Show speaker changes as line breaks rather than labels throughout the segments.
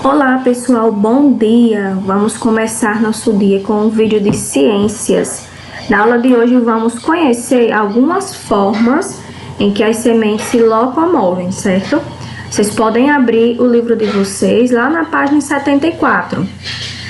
Olá pessoal, bom dia! Vamos começar nosso dia com um vídeo de ciências. Na aula de hoje vamos conhecer algumas formas em que as sementes se locomovem, certo? Vocês podem abrir o livro de vocês lá na página 74.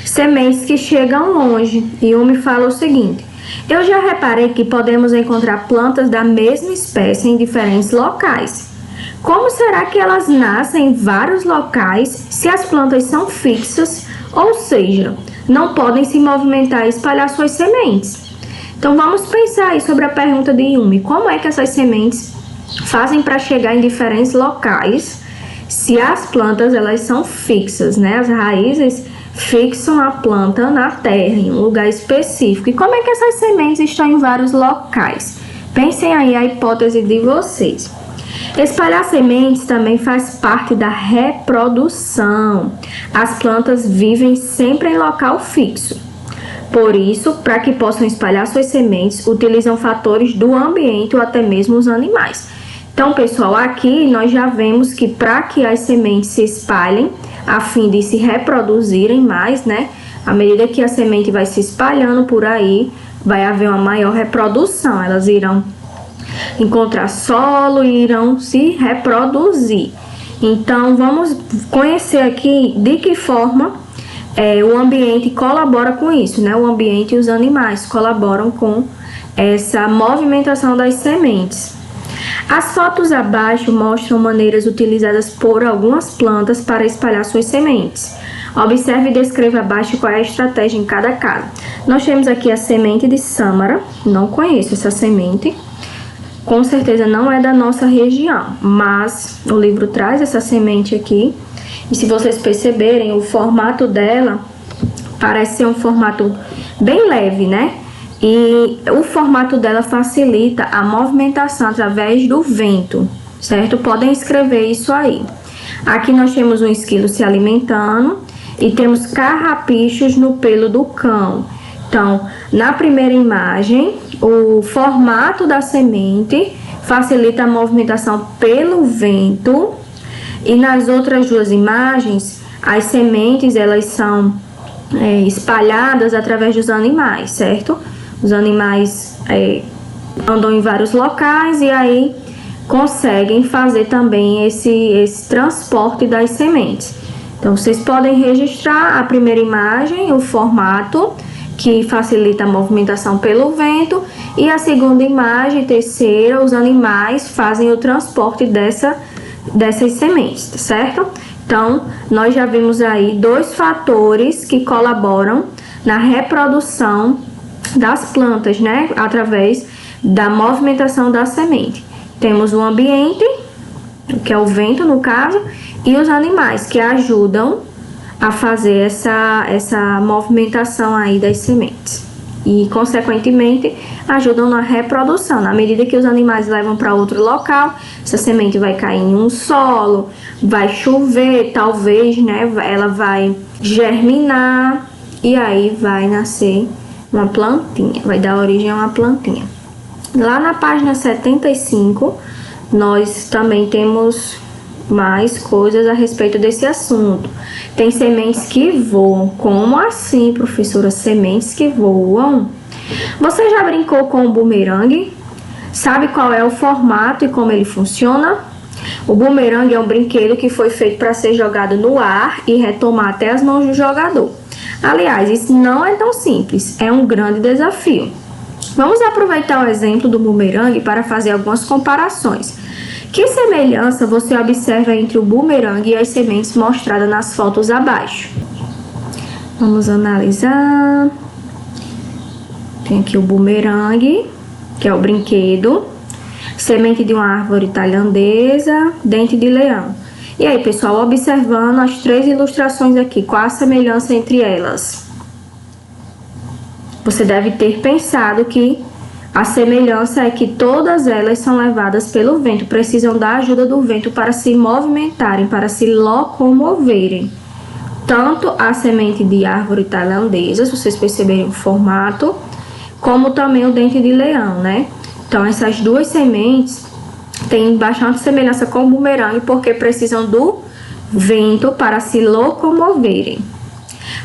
Sementes que chegam longe. E me fala o seguinte: eu já reparei que podemos encontrar plantas da mesma espécie em diferentes locais. Como será que elas nascem em vários locais se as plantas são fixas, ou seja, não podem se movimentar e espalhar suas sementes? Então vamos pensar aí sobre a pergunta de Yumi. Como é que essas sementes fazem para chegar em diferentes locais se as plantas elas são fixas, né? As raízes fixam a planta na terra, em um lugar específico. E como é que essas sementes estão em vários locais? Pensem aí a hipótese de vocês. Espalhar sementes também faz parte da reprodução. As plantas vivem sempre em local fixo. Por isso, para que possam espalhar suas sementes, utilizam fatores do ambiente ou até mesmo os animais. Então, pessoal, aqui nós já vemos que para que as sementes se espalhem, a fim de se reproduzirem mais, né? À medida que a semente vai se espalhando por aí, vai haver uma maior reprodução. Elas irão encontrar solo e irão se reproduzir. Então, vamos conhecer aqui de que forma o ambiente colabora com isso, né? O ambiente e os animais colaboram com essa movimentação das sementes. As fotos abaixo mostram maneiras utilizadas por algumas plantas para espalhar suas sementes. Observe e descreva abaixo qual é a estratégia em cada caso. Nós temos aqui a semente de sâmara, não conheço essa semente. Com certeza não é da nossa região, mas o livro traz essa semente aqui. E se vocês perceberem, o formato dela parece ser um formato bem leve, né? E o formato dela facilita a movimentação através do vento, certo? Podem escrever isso aí. Aqui nós temos um esquilo se alimentando e temos carrapichos no pelo do cão. Então, na primeira imagem, o formato da semente facilita a movimentação pelo vento. E nas outras duas imagens, as sementes elas são espalhadas através dos animais, certo? Os animais andam em vários locais e aí conseguem fazer também esse transporte das sementes. Então, vocês podem registrar a primeira imagem, o formato, que facilita a movimentação pelo vento, e a segunda imagem, terceira, os animais fazem o transporte dessas sementes, tá certo? Então, nós já vimos aí dois fatores que colaboram na reprodução das plantas, né? Através da movimentação da semente. Temos o ambiente, que é o vento no caso, e os animais que ajudam a fazer essa movimentação aí das sementes. E, consequentemente, ajudam na reprodução. Na medida que os animais levam para outro local, essa semente vai cair em um solo, vai chover, talvez, né? Ela vai germinar e aí vai nascer uma plantinha, vai dar origem a uma plantinha. Lá na página 75, nós também temos mais coisas a respeito desse assunto. Tem sementes que voam. Como assim, professora? Sementes que voam? Você já brincou com o bumerangue? Sabe qual é o formato e como ele funciona? O bumerangue é um brinquedo que foi feito para ser jogado no ar e retomar até as mãos do jogador. Aliás, isso não é tão simples, é um grande desafio. Vamos aproveitar o exemplo do bumerangue para fazer algumas comparações. Que semelhança você observa entre o bumerangue e as sementes mostradas nas fotos abaixo? Vamos analisar. Tem aqui o bumerangue, que é o brinquedo. Semente de uma árvore tailandesa, dente de leão. E aí, pessoal, observando as três ilustrações aqui, qual a semelhança entre elas? Você deve ter pensado que a semelhança é que todas elas são levadas pelo vento, precisam da ajuda do vento para se movimentarem, para se locomoverem. Tanto a semente de árvore tailandesa, se vocês perceberem o formato, como também o dente de leão, né? Então, essas duas sementes têm bastante semelhança com o bumerangue, porque precisam do vento para se locomoverem.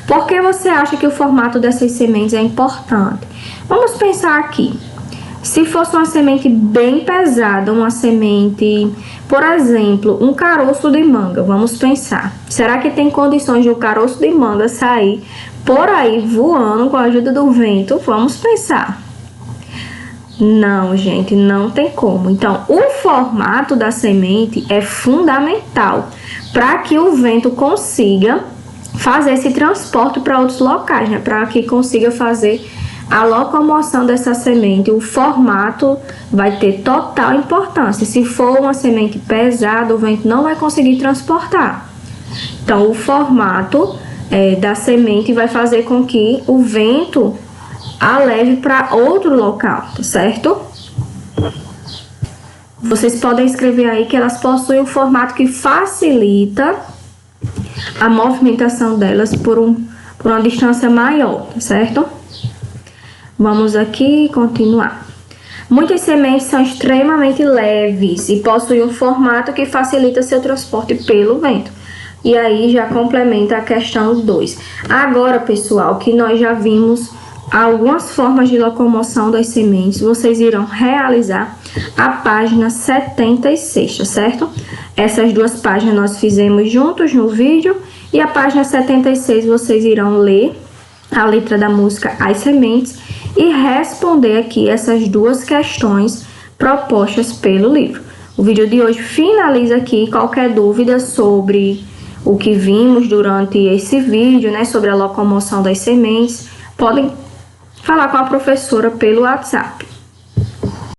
Por que você acha que o formato dessas sementes é importante? Vamos pensar aqui. Se fosse uma semente bem pesada, uma semente, por exemplo, um caroço de manga, vamos pensar. Será que tem condições de um caroço de manga sair por aí voando com a ajuda do vento? Vamos pensar. Não, gente, não tem como. Então, o formato da semente é fundamental para que o vento consiga fazer esse transporte para outros locais, né? Para que consiga fazer a locomoção dessa semente. O formato vai ter total importância. Se for uma semente pesada, o vento não vai conseguir transportar. Então, o formato da semente vai fazer com que o vento a leve para outro local, tá certo? Vocês podem escrever aí que elas possuem um formato que facilita a movimentação delas por uma distância maior, tá certo? Vamos aqui continuar. Muitas sementes são extremamente leves e possuem um formato que facilita seu transporte pelo vento. E aí já complementa a questão 2. Agora, pessoal, que nós já vimos algumas formas de locomoção das sementes, vocês irão realizar a página 76, tá certo? Essas duas páginas nós fizemos juntos no vídeo e a página 76 vocês irão ler a letra da música As Sementes e responder aqui essas duas questões propostas pelo livro. O vídeo de hoje finaliza aqui. Qualquer dúvida sobre o que vimos durante esse vídeo, né, sobre a locomoção das sementes, podem falar com a professora pelo WhatsApp.